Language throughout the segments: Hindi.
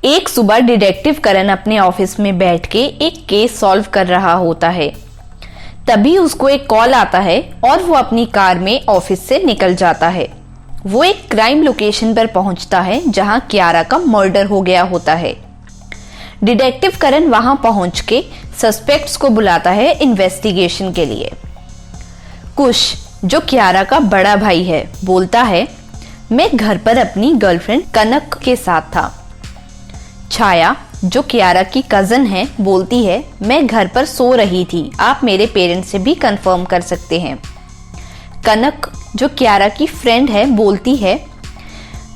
एक सुबह डिटेक्टिव करण अपने ऑफिस में बैठ के एक केस सॉल्व कर रहा होता है। तभी उसको एक कॉल आता है और वो अपनी कार में ऑफिस से निकल जाता है। वो एक क्राइम लोकेशन पर पहुंचता है जहां कियारा का मर्डर हो गया होता है। डिटेक्टिव करण वहां पहुंच के सस्पेक्ट्स को बुलाता है इन्वेस्टिगेशन के लिए। कुश, जो कियारा का बड़ा भाई है, बोलता है मैं घर पर अपनी गर्लफ्रेंड कनक के साथ था। छाया, जो कियारा की कजन है, बोलती है मैं घर पर सो रही थी, आप मेरे पेरेंट्स से भी कंफर्म कर सकते हैं। कनक, जो कियारा की फ्रेंड है, बोलती है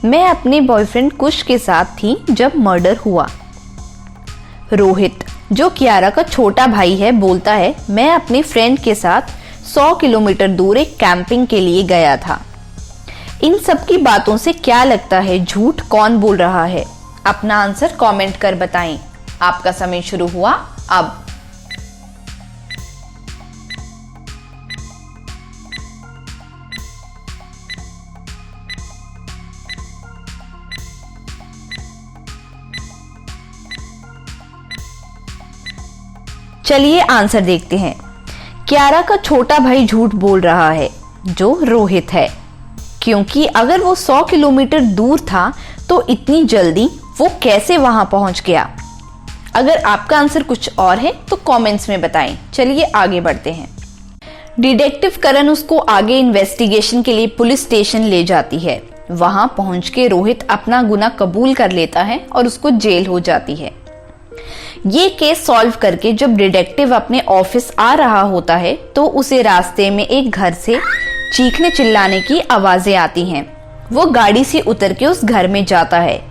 मैं अपने बॉयफ्रेंड कुश के साथ थी जब मर्डर हुआ। रोहित, जो कियारा का छोटा भाई है, बोलता है मैं अपने फ्रेंड के साथ 100 किलोमीटर दूर एक कैंपिंग के लिए गया था। इन सब की बातों से क्या लगता है झूठ कौन बोल रहा है? अपना आंसर कमेंट कर बताएं। आपका समय शुरू हुआ अब। चलिए आंसर देखते हैं। कियारा का छोटा भाई झूठ बोल रहा है, जो रोहित है, क्योंकि अगर वो 100 किलोमीटर दूर था तो इतनी जल्दी वो कैसे वहां पहुंच गया? अगर आपका आंसर कुछ और है तो कमेंट्स में बताएं। चलिए आगे बढ़ते हैं। डिटेक्टिव करण उसको आगे इन्वेस्टिगेशन के लिए पुलिस स्टेशन ले जाती है। वहां पहुंच के रोहित अपना गुनाह कबूल कर लेता है और उसको जेल हो जाती है। ये केस सॉल्व करके जब डिटेक्टिव अपने ऑफिस आ रहा होता है तो उसे रास्ते में एक घर से चीखने चिल्लाने की आवाजें आती हैं। वो गाड़ी से उतर के उस घर में जाता है।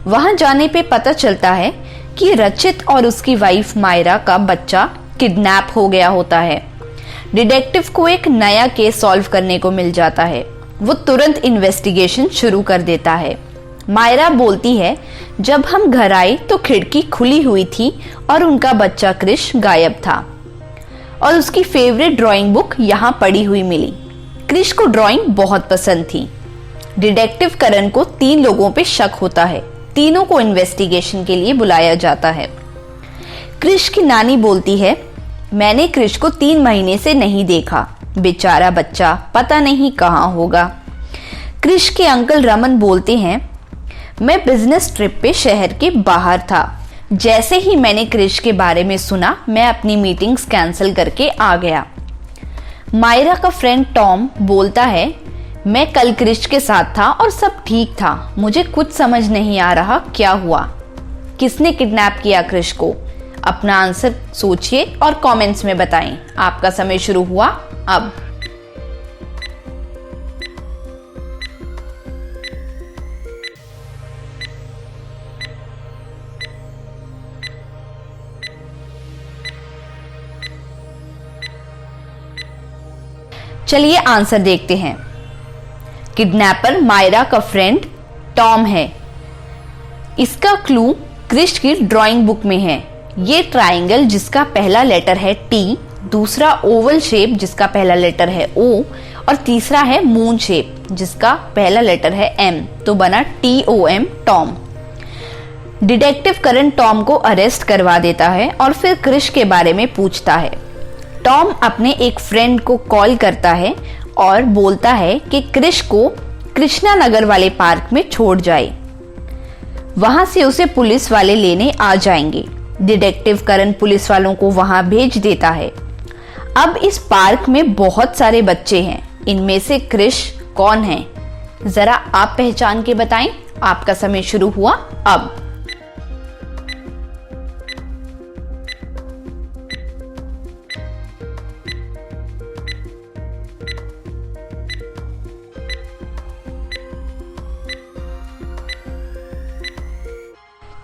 वहां जाने पे पता चलता है कि रचित और उसकी वाइफ मायरा का बच्चा किडनैप हो गया होता है। डिटेक्टिव को एक नया केस सॉल्व करने को मिल जाता है। वो तुरंत इन्वेस्टिगेशन शुरू कर देता है। मायरा बोलती है जब हम घर आए तो खिड़की खुली हुई थी और उनका बच्चा क्रिश गायब था और उसकी फेवरेट ड्राइंग बुक यहाँ पड़ी हुई मिली। क्रिश को ड्राइंग बहुत पसंद थी। डिटेक्टिव करण को 3 लोगों पे शक होता है। तीनों को इन्वेस्टिगेशन के लिए बुलाया जाता है। क्रिश की नानी बोलती है मैंने क्रिश को 3 महीने से नहीं देखा, बेचारा बच्चा पता नहीं कहाँ होगा। क्रिश के अंकल रमन बोलते हैं मैं बिजनेस ट्रिप पे शहर के बाहर था। जैसे ही मैंने क्रिश के बारे में सुना मैं अपनी मीटिंग्स कैंसिल करके आ गया। मायरा का फ्रेंड टॉम बोलता है मैं कल क्रिश के साथ था और सब ठीक था। मुझे कुछ समझ नहीं आ रहा क्या हुआ, किसने किडनैप किया क्रिश को? अपना आंसर सोचिए और कमेंट्स में बताएं। आपका समय शुरू हुआ अब। चलिए आंसर देखते हैं। किडनैपर मायरा का फ्रेंड टॉम है। इसका क्लू क्रिश की ड्राइंग बुक में है। ये ट्राइंगल जिसका पहला लेटर है टी, दूसरा ओवल शेप जिसका पहला लेटर है ओ और तीसरा है मून शेप जिसका पहला लेटर है एम, तो बना TOM टॉम। डिटेक्टिव करण टॉम को अरेस्ट करवा देता है और फिर क्रिश के बारे में पूछता है। टॉम अपने एक फ्रेंड को कॉल करता है और बोलता है कि क्रिश को कृष्णा नगर वाले पार्क में छोड़ जाए। वहां से उसे पुलिस वाले लेने आ जाएंगे। डिटेक्टिव करण पुलिस वालों को वहां भेज देता है। अब इस पार्क में बहुत सारे बच्चे हैं। इनमें से क्रिश कौन है? जरा आप पहचान के बताएं। आपका समय शुरू हुआ अब।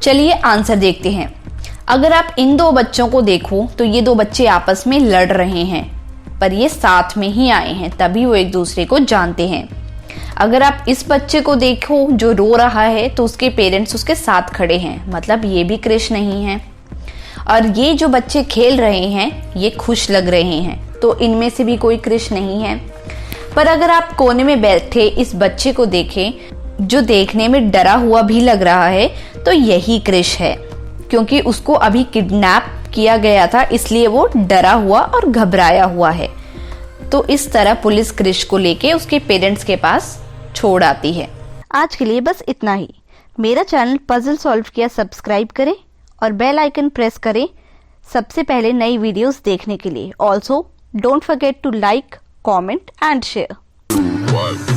चलिए आंसर देखते हैं। अगर आप इन 2 बच्चों को देखो तो ये 2 बच्चे आपस में लड़ रहे हैं, पर ये साथ में ही आए हैं, तभी वो एक दूसरे को जानते हैं। अगर आप इस बच्चे को देखो जो रो रहा है तो उसके पेरेंट्स उसके साथ खड़े हैं, मतलब ये भी क्रिश नहीं है। और ये जो बच्चे खेल रहे हैं ये खुश लग रहे हैं, तो इनमें से भी कोई क्रिश नहीं है। पर अगर आप कोने में बैठे इस बच्चे को देखें जो देखने में डरा हुआ भी लग रहा है तो यही क्रिश है, क्योंकि उसको अभी किडनैप किया गया था, इसलिए वो डरा हुआ और घबराया हुआ है। तो इस तरह पुलिस क्रिश को लेके उसके पेरेंट्स के पास छोड़ आती है। आज के लिए बस इतना ही। मेरा चैनल पजल सॉल्व किया सब्सक्राइब करें और बेल आइकन प्रेस करें सबसे पहले नई वीडियोस देखने के लिए। Also don't forget to like, comment and share.